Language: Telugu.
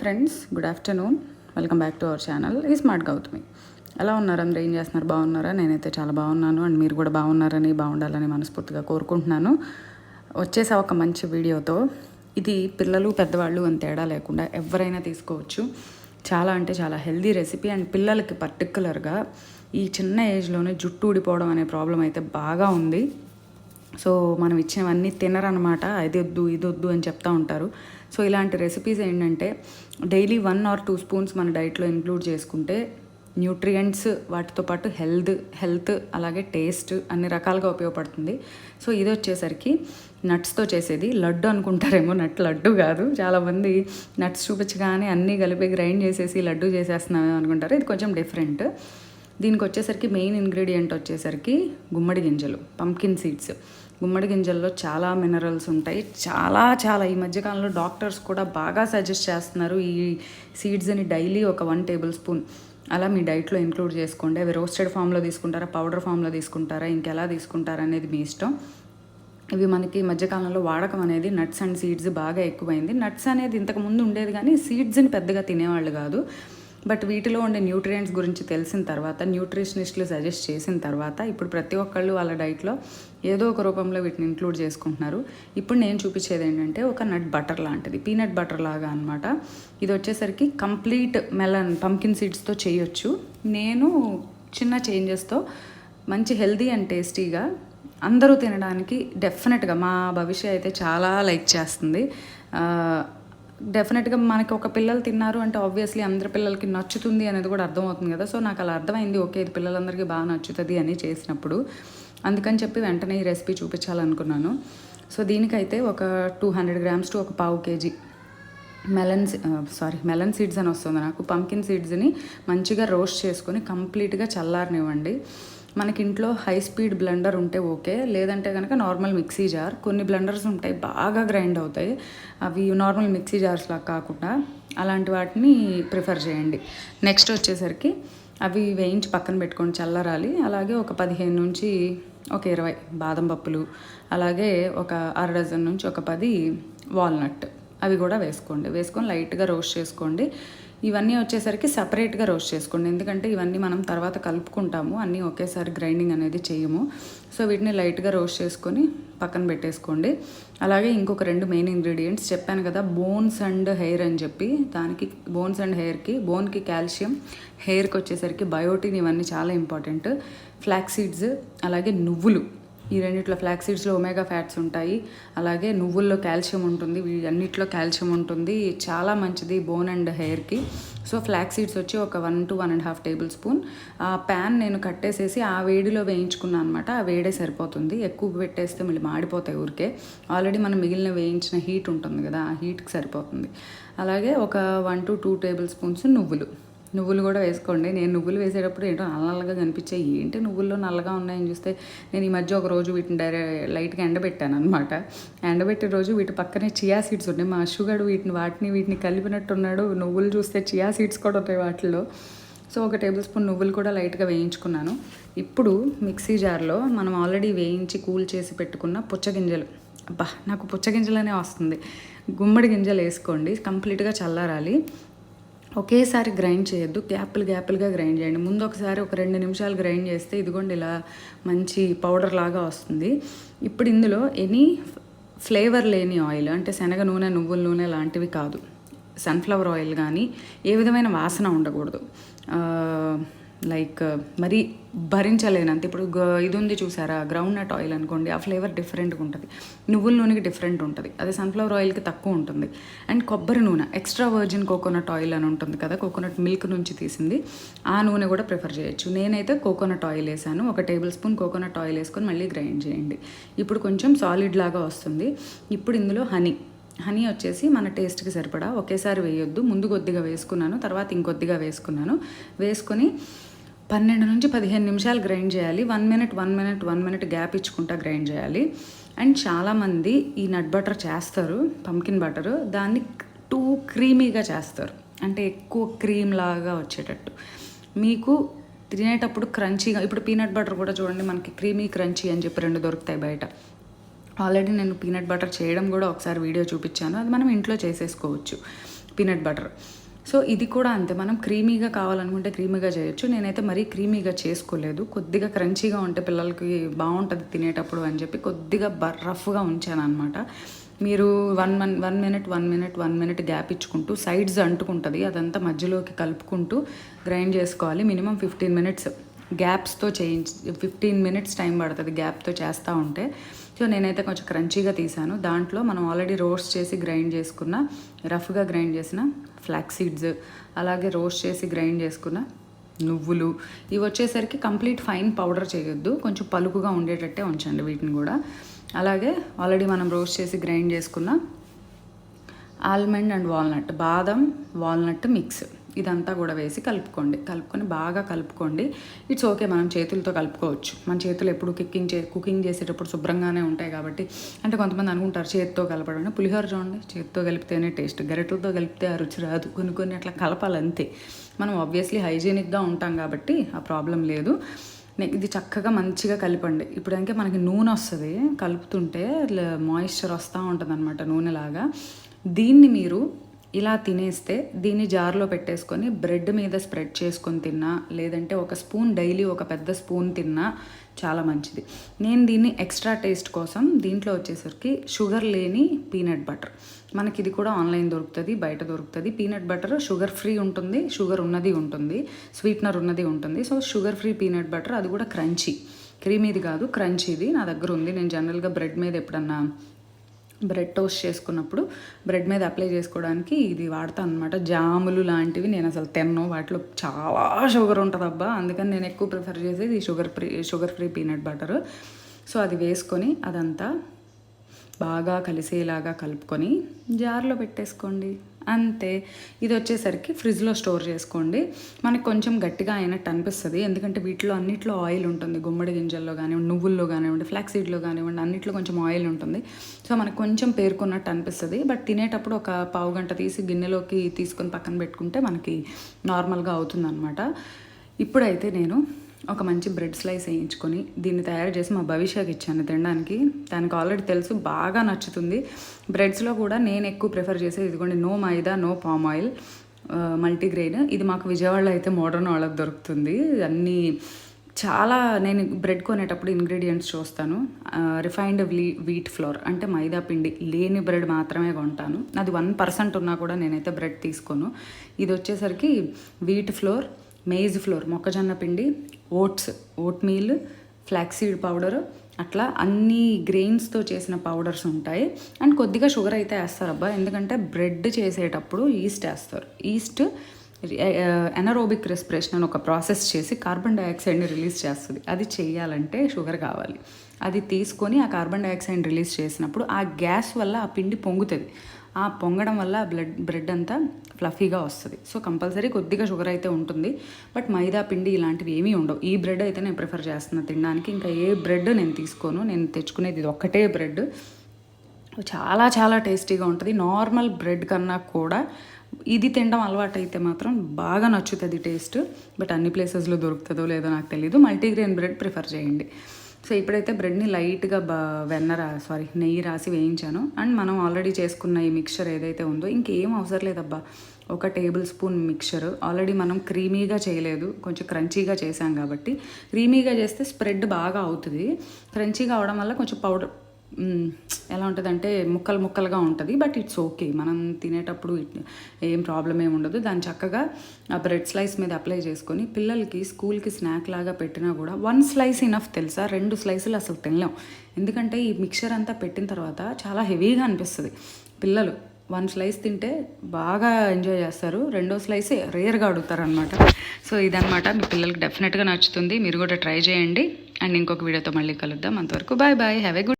Friends, good afternoon. Welcome back to our channel ఈ స్మార్ట్ గౌతమి. ఎలా ఉన్నారు? అందరూ ఏం చేస్తున్నారు? బాగున్నారా? నేనైతే చాలా బాగున్నాను. అండ్ మీరు కూడా బాగున్నారని, బాగుండాలని మనస్ఫూర్తిగా కోరుకుంటున్నాను. వచ్చేసా ఒక మంచి వీడియోతో. ఇది పిల్లలు పెద్దవాళ్ళు అని తేడా లేకుండా ఎవరైనా తీసుకోవచ్చు. చాలా అంటే చాలా హెల్దీ రెసిపీ. అండ్ పిల్లలకి పర్టికులర్గా ఈ చిన్న ఏజ్లోనే జుట్టు ఊడిపోవడం అనే ప్రాబ్లం అయితే బాగా ఉంది. సో మనం ఇచ్చినవన్నీ తినరనమాట. అది వద్దు ఇది వద్దు అని చెప్తూ ఉంటారు. సో ఇలాంటి రెసిపీస్ ఏంటంటే డైలీ 1 or 2 స్పూన్స్ మన డైట్లో ఇంక్లూడ్ చేసుకుంటే న్యూట్రియంట్స్, వాటితో పాటు హెల్త్ అలాగే టేస్ట్ అన్ని రకాలుగా ఉపయోగపడుతుంది. సో ఇది వచ్చేసరికి నట్స్తో చేసేది. లడ్డు అనుకుంటారేమో, లడ్డు కాదు. చాలామంది నట్స్ చూపించగానే అన్నీ కలిపి గ్రైండ్ చేసేసి లడ్డు చేసేస్తున్నాము అనుకుంటారు. ఇది కొంచెం డిఫరెంట్. దీనికి వచ్చేసరికి మెయిన్ ఇంగ్రీడియంట్ వచ్చేసరికి గుమ్మడి గింజలు, పంకిన్ సీడ్స్. గుమ్మడి గింజల్లో చాలా మినరల్స్ ఉంటాయి. చాలా ఈ మధ్యకాలంలో డాక్టర్స్ కూడా బాగా సజెస్ట్ చేస్తున్నారు ఈ సీడ్స్ని డైలీ ఒక 1 టేబుల్ స్పూన్ అలా మీ డైట్లో ఇంక్లూడ్ చేసుకోండి. అవి రోస్టెడ్ ఫామ్లో తీసుకుంటారా, పౌడర్ ఫామ్లో తీసుకుంటారా, ఇంకెలా తీసుకుంటారా అనేది మీ ఇష్టం. ఇవి మనకి మధ్యకాలంలో వాడకం అనేది నట్స్ అండ్ సీడ్స్ బాగా ఎక్కువైంది. నట్స్ అనేది ఇంతకుముందు ఉండేది కానీ సీడ్స్ని పెద్దగా తినేవాళ్ళు కాదు. బట్ వీటిలో ఉండే న్యూట్రియంట్స్ గురించి తెలిసిన తర్వాత, న్యూట్రిషనిస్టులు సజెస్ట్ చేసిన తర్వాత ఇప్పుడు ప్రతి ఒక్కళ్ళు వాళ్ళ డైట్లో ఏదో ఒక రూపంలో వీటిని ఇంక్లూడ్ చేసుకుంటున్నారు. ఇప్పుడు నేను చూపించేది ఏంటంటే ఒక నట్ బటర్ లాంటిది, పీనట్ బటర్ లాగా అనమాట. ఇది వచ్చేసరికి కంప్లీట్ పంకిన్ సీడ్స్తో చేయొచ్చు. నేను చిన్న చేంజెస్తో మంచి హెల్దీ అండ్ టేస్టీగా అందరూ తినడానికి డెఫినెట్గా మా భవిష్య అయితే చాలా లైక్ చేస్తుంది. డెఫినెట్గా మనకి ఒక పిల్లలు తిన్నారు అంటే ఆబ్వియస్లీ అందరి పిల్లలకి నచ్చుతుంది అనేది కూడా అర్థమవుతుంది కదా. సో నాకు అలా అర్థమైంది, ఓకే ఇది పిల్లలందరికీ బాగా నచ్చుతుంది అని చేసినప్పుడు. అందుకని చెప్పి వెంటనే ఈ రెసిపీ చూపించాలనుకున్నాను. సో దీనికైతే ఒక 200 grams టు ఒక 1/2 kg మెలన్ సీడ్స్ అని వస్తుంది నాకు. పంకిన్ సీడ్స్ని మంచిగా రోస్ట్ చేసుకొని కంప్లీట్గా చల్లారనివ్వండి. మనకి ఇంట్లో హై స్పీడ్ బ్లెండర్ ఉంటే ఓకే, లేదంటే కనుక నార్మల్ మిక్సీ జార్. కొన్ని బ్లెండర్స్ ఉంటాయి బాగా గ్రైండ్ అవుతాయి, అవి నార్మల్ మిక్సీ జార్స్ లాగా కాకుండా అలాంటి వాటిని ప్రిఫర్ చేయండి. నెక్స్ట్ వచ్చేసరికి అవి వేయించి పక్కన పెట్టుకొని చల్లరాలి. అలాగే ఒక 15 నుంచి ఒక 20 బాదం పప్పులు, అలాగే ఒక 1/2 డజన్ నుంచి ఒక 10 వాల్నట్ అవి కూడా వేసుకొని లైట్గా రోస్ట్ చేసుకోండి. ఇవన్నీ వచ్చేసరికి సపరేట్గా రోస్ట్ చేసుకోండి, ఎందుకంటే ఇవన్నీ మనం తర్వాత కలుపుకుంటాము, అన్నీ ఒకేసారి గ్రైండింగ్ అనేది చేయము. సో వీటిని లైట్గా రోస్ట్ చేసుకొని పక్కన పెట్టేసుకోండి. అలాగే ఇంకొక 2 మెయిన్ ఇంగ్రీడియంట్స్ చెప్పాను కదా, బోన్స్ అండ్ హెయిర్ అని చెప్పి. దానికి బోన్స్ అండ్ హెయిర్కి, బోన్కి కాల్షియం, హెయిర్కి వచ్చేసరికి బయోటిన్, ఇవన్నీ చాలా ఇంపార్టెంట్. ఫ్లాక్స్ సీడ్స్ అలాగే నువ్వులు, ఈ రెండిట్లో ఫ్లాక్స్ సీడ్స్లో ఒమేగా ఫ్యాట్స్ ఉంటాయి, అలాగే నువ్వుల్లో కాల్షియం ఉంటుంది, వీటన్నిటిలో కాల్షియం ఉంటుంది, చాలా మంచిది బోన్ అండ్ హెయిర్కి. సో ఫ్లాక్స్ సీడ్స్ వచ్చి ఒక 1 to 1.5 టేబుల్ స్పూన్. ఆ ప్యాన్ నేను కట్టేసేసి ఆ వేడిలో వేయించుకున్నాను అనమాట. ఆ వేడే సరిపోతుంది, ఎక్కువ పెట్టేస్తే మళ్ళీ మాడిపోతాయి ఊరికే. ఆల్రెడీ మనం మిగిలిన వేయించిన హీట్ ఉంటుంది కదా, ఆ హీట్కి సరిపోతుంది. అలాగే ఒక 1 to 2 టేబుల్ స్పూన్స్ నువ్వులు కూడా వేసుకోండి. నేను నువ్వులు వేసేటప్పుడు ఏంటో నల్లగా కనిపించాయి, ఏంటి నువ్వుల్లో నల్లగా ఉన్నాయని చూస్తే నేను ఈ మధ్య ఒక రోజు వీటిని లైట్గా ఎండబెట్టాను అనమాట. ఎండబెట్టే రోజు వీటి పక్కనే చియా సీడ్స్ ఉన్నాయి. మా అశ్వగాడు వీటిని కలిపినట్టున్నాడు. నువ్వులు చూస్తే చియా సీడ్స్ కూడా ఉంటాయి వాటిలో. సో ఒక టేబుల్ స్పూన్ నువ్వులు కూడా లైట్గా వేయించుకున్నాను. ఇప్పుడు మిక్సీ జార్లో మనం ఆల్రెడీ వేయించి కూల్ చేసి పెట్టుకున్న పుచ్చగింజలు, నాకు పుచ్చగింజలనే వస్తుంది, గుమ్మడి గింజలు వేసుకోండి. కంప్లీట్గా చల్లారాలి. ఒకేసారి గ్రైండ్ చేయొద్దు, గ్యాపులుగా గ్రైండ్ చేయండి. ముందు ఒకసారి ఒక 2 నిమిషాలు గ్రైండ్ చేస్తే ఇదిగోండి ఇలా మంచి పౌడర్ లాగా వస్తుంది. ఇప్పుడు ఇందులో ఎనీ ఫ్లేవర్ లేని ఆయిల్, అంటే శనగ నూనె, నువ్వుల నూనె లాంటివి కాదు, సన్ఫ్లవర్ ఆయిల్ కానీ, ఏ విధమైన వాసన ఉండకూడదు. లైక్ మరీ భరించలేనంత. ఇప్పుడు ఇది ఉంది చూసారా, గ్రౌండ్ నట్ ఆయిల్ అనుకోండి, ఆ ఫ్లేవర్ డిఫరెంట్గా ఉంటుంది, నువ్వుల నూనెకి డిఫరెంట్ ఉంటుంది, అదే సన్ఫ్లవర్ ఆయిల్కి తక్కువ ఉంటుంది. అండ్ కొబ్బరి నూనె, ఎక్స్ట్రా వర్జిన్ కోకోనట్ ఆయిల్ అని ఉంటుంది కదా, కోకోనట్ మిల్క్ నుంచి తీసింది, ఆ నూనె కూడా ప్రిఫర్ చేయొచ్చు. నేనైతే కోకోనట్ ఆయిల్ వేసాను. ఒక టేబుల్ స్పూన్ కోకోనట్ ఆయిల్ వేసుకొని మళ్ళీ గ్రైండ్ చేయండి. ఇప్పుడు కొంచెం సాలిడ్ లాగా వస్తుంది. ఇప్పుడు ఇందులో హనీ వచ్చేసి మన టేస్ట్కి సరిపడా, ఒకేసారి వేయొద్దు. ముందు కొద్దిగా వేసుకున్నాను, తర్వాత ఇంకొద్దిగా వేసుకొని 12 నుంచి 15 నిమిషాలు గ్రైండ్ చేయాలి. 1 minute గ్యాప్ ఇచ్చుకుంటా గ్రైండ్ చేయాలి. అండ్ చాలామంది ఈ నట్ బటర్ చేస్తారు, పంకిన్ బటర్, దాన్ని టూ క్రీమీగా చేస్తారు, అంటే ఎక్కువ క్రీమ్ లాగా వచ్చేటట్టు. మీకు తినేటప్పుడు క్రంచీగా, ఇప్పుడు పీనట్ బటర్ కూడా చూడండి మనకి క్రీమీ క్రంచీ అని చెప్పి 2 దొరుకుతాయి బయట. ఆల్రెడీ నేను పీనట్ బటర్ చేయడం కూడా ఒకసారి వీడియో చూపించాను, అది మనం ఇంట్లో చేసేసుకోవచ్చు. Peanut butter. సో ఇది కూడా అంతే, మనం క్రీమీగా కావాలనుకుంటే క్రీమీగా చేయొచ్చు. నేనైతే మరీ క్రీమీగా చేసుకోలేదు, కొద్దిగా క్రంచీగా ఉంటే పిల్లలకి బాగుంటుంది తినేటప్పుడు అని చెప్పి కొద్దిగా రఫ్గా ఉంచాను అనమాట. మీరు 1 మినిట్ గ్యాప్ ఇచ్చుకుంటూ సైడ్స్ అంటుకుంటుంది, అదంతా మధ్యలోకి కలుపుకుంటూ గ్రైండ్ చేసుకోవాలి. మినిమం 15 మినిట్స్ గ్యాప్స్తో 15 మినిట్స్ టైం పడుతుంది గ్యాప్తో చేస్తూ ఉంటే. సో నేనైతే కొంచెం క్రంచీగా తీసాను. దాంట్లో మనం ఆల్రెడీ రోస్ట్ చేసి గ్రైండ్ చేసుకున్న, రఫ్గా గ్రైండ్ చేసిన ఫ్లాక్స్ సీడ్స్, అలాగే రోస్ట్ చేసి గ్రైండ్ చేసుకున్న నువ్వులు, ఇవి వచ్చేసరికి కంప్లీట్ ఫైన్ పౌడర్ చేయొద్దు, కొంచెం పలుకుగా ఉండేటట్టే ఉంచండి వీటిని కూడా. అలాగే ఆల్రెడీ మనం రోస్ట్ చేసి గ్రైండ్ చేసుకున్న ఆల్మండ్ అండ్ వాల్నట్, బాదం వాల్నట్ మిక్స్, ఇదంతా కూడా వేసి కలుపుకొని బాగా కలుపుకోండి. ఇట్స్ ఓకే, మనం చేతులతో కలుపుకోవచ్చు. మన చేతులు ఎప్పుడు కుకింగ్ చేసేటప్పుడు శుభ్రంగానే ఉంటాయి కాబట్టి. అంటే కొంతమంది అనుకుంటారు చేతితో కలపడం, పులిహోర చూడండి చేతితో కలిపితేనే టేస్ట్, గరిటెలతో కలిపితే ఆ రుచి రాదు. కొన్ని అట్లా కలపాలంతే. మనం ఆబ్వియస్లీ హైజీనిక్గా ఉంటాం కాబట్టి ఆ ప్రాబ్లం లేదు. ఇది చక్కగా మంచిగా కలిపండి. ఇప్పుడంటే మనకి నూనె వస్తుంది, కలుపుతుంటే మాయిశ్చర్ వస్తూ ఉంటుంది అనమాట నూనెలాగా. దీన్ని మీరు ఇలా తినేస్తే దీన్ని జార్లో పెట్టేసుకొని బ్రెడ్ మీద స్ప్రెడ్ చేసుకొని తిన్నా, లేదంటే ఒక స్పూన్ డైలీ ఒక పెద్ద స్పూన్ తిన్నా చాలా మంచిది. నేను దీన్ని ఎక్స్ట్రా టేస్ట్ కోసం దీంట్లో వచ్చేసరికి షుగర్ లేని పీనట్ బటర్, మనకి ఇది కూడా ఆన్లైన్ దొరుకుతుంది, బయట దొరుకుతుంది. పీనట్ బటర్ షుగర్ ఫ్రీ ఉంటుంది, షుగర్ ఉన్నది ఉంటుంది, స్వీట్నర్ ఉన్నది ఉంటుంది. So sugar free peanut butter, అది కూడా క్రంచీ, క్రీమీది కాదు క్రంచీది నా దగ్గర ఉంది. నేను జనరల్గా బ్రెడ్ మీద ఎప్పుడన్నా బ్రెడ్ టోస్ట్ చేసుకున్నప్పుడు బ్రెడ్ మీద అప్లై చేసుకోవడానికి ఇది వాడతాను అనమాట. జాములు లాంటివి నేను అసలు తిన్ను, వాటిలో చాలా షుగర్ ఉంటుంది అబ్బా, అందుకని నేను ఎక్కువ ప్రిఫర్ చేసేది sugar free peanut butter. So అది వేసుకొని అదంతా బాగా కలిసేలాగా కలుపుకొని జార్లో పెట్టేసుకోండి, అంతే. ఇది వచ్చేసరికి ఫ్రిడ్జ్లో స్టోర్ చేసుకోండి. మనకి కొంచెం గట్టిగా అయినట్టు అనిపిస్తుంది, ఎందుకంటే వీటిలో అన్నిట్లో ఆయిల్ ఉంటుంది. గుమ్మడి గింజల్లో కానివ్వండి, నువ్వుల్లో కానివ్వండి, ఫ్లాక్స్ సీడ్లో కానివ్వండి, అన్నిట్లో కొంచెం ఆయిల్ ఉంటుంది. సో మనకు కొంచెం పేరుకున్నట్టు అనిపిస్తుంది. బట్ తినేటప్పుడు ఒక పావు గంట తీసి గిన్నెలోకి తీసుకొని పక్కన పెట్టుకుంటే మనకి నార్మల్గా అవుతుంది అనమాట. ఇప్పుడైతే నేను ఒక మంచి బ్రెడ్ స్లైస్ వేయించుకొని దీన్ని తయారు చేసి మా భవిష్యకి ఇచ్చాను తినడానికి. దానికి ఆల్రెడీ తెలుసు, బాగా నచ్చుతుంది. బ్రెడ్స్లో కూడా నేను ఎక్కువ ప్రిఫర్ చేసేది ఇదిగోండి, నో మైదా నో పామ్ ఆయిల్ మల్టీగ్రెయిన్. ఇది మాకు విజయవాడలో అయితే మోడర్న్ వాళ్ళకి దొరుకుతుంది. అన్నీ చాలా, నేను బ్రెడ్ కొనేటప్పుడు ఇంగ్రీడియంట్స్ చూస్తాను. రిఫైన్డ్ వీట్ ఫ్లోర్ అంటే మైదా పిండి లేని బ్రెడ్ మాత్రమే కొంటాను. అది 1% ఉన్నా కూడా నేనైతే బ్రెడ్ తీసుకోను. ఇది వచ్చేసరికి వీట్ ఫ్లోర్, మేజ్ ఫ్లోర్ మొక్కజొన్న పిండి, ఓట్ మీల్, ఫ్లాక్సీడ్ పౌడర్, అట్లా అన్ని గ్రెయిన్స్తో చేసిన పౌడర్స్ ఉంటాయి. అండ్ కొద్దిగా షుగర్ అయితే వేస్తారు అబ్బా, ఎందుకంటే బ్రెడ్ చేసేటప్పుడు ఈస్ట్ వేస్తారు. ఈస్ట్ ఎనరోబిక్ రెస్పిరేషన్ అని ఒక ప్రాసెస్ చేసి కార్బన్ డైఆక్సైడ్ని రిలీజ్ చేస్తుంది. అది చేయాలంటే షుగర్ కావాలి. అది తీసుకొని ఆ కార్బన్ డైఆక్సైడ్ రిలీజ్ చేసినప్పుడు ఆ గ్యాస్ వల్ల ఆ పిండి పొంగుతుంది. ఆ పొంగడం వల్ల బ్రెడ్ అంతా ఫ్లఫీగా వస్తుంది. సో కంపల్సరీ కొద్దిగా షుగర్ అయితే ఉంటుంది. బట్ మైదా పిండి ఇలాంటివి ఏమీ ఉండవు. ఈ బ్రెడ్ అయితే నేను ప్రిఫర్ చేస్తున్నాను తినడానికి. ఇంకా ఏ బ్రెడ్ నేను తీసుకోను, నేను తెచ్చుకునేది ఇది ఒక్కటే బ్రెడ్. చాలా చాలా టేస్టీగా ఉంటుంది. నార్మల్ బ్రెడ్ కన్నా కూడా ఇది తినడం అలవాటు అయితే మాత్రం బాగా నచ్చుతుంది టేస్ట్. బట్ అన్ని ప్లేసెస్లో దొరుకుతుందో లేదో నాకు తెలీదు. మల్టీగ్రెయిన్ బ్రెడ్ ప్రిఫర్ చేయండి. సో ఇప్పుడైతే బ్రెడ్ని లైట్గా నెయ్యి రాసి వేయించాను. అండ్ మనం ఆల్రెడీ చేసుకున్న ఈ మిక్చర్ ఏదైతే ఉందో ఇంకేం అవసరం లేదబ్బా. 1 టేబుల్ స్పూన్ మిక్చర్, ఆల్రెడీ మనం క్రీమీగా చేయలేదు, కొంచెం క్రంచీగా చేసాం కాబట్టి. క్రీమీగా చేస్తే స్ప్రెడ్ బాగా అవుతుంది. క్రంచీగా అవడం వల్ల కొంచెం పౌడర్ ఎలా ఉంటుందంటే ముక్కలుగా ఉంటుంది. బట్ ఇట్స్ ఓకే, మనం తినేటప్పుడు ఏం ప్రాబ్లం ఏమి ఉండదు. దాన్ని చక్కగా ఆ బ్రెడ్ స్లైస్ మీద అప్లై చేసుకొని పిల్లలకి స్కూల్కి స్నాక్ లాగా పెట్టినా కూడా 1 స్లైస్ ఇనఫ్ తెలుసా, 2 స్లైసులు అసలు తినలేం. ఎందుకంటే ఈ మిక్చర్ అంతా పెట్టిన తర్వాత చాలా హెవీగా అనిపిస్తుంది. పిల్లలు 1 స్లైస్ తింటే బాగా ఎంజాయ్ చేస్తారు, 2వ స్లైస్ రేర్గా అడుగుతారు అనమాట. సో ఇదనమాట, మీ పిల్లలకి డెఫినెట్గా నచ్చుతుంది. మీరు కూడా ట్రై చేయండి. అండ్ ఇంకొక వీడియోతో మళ్ళీ కలుద్దాం. అంతవరకు bye bye, have a good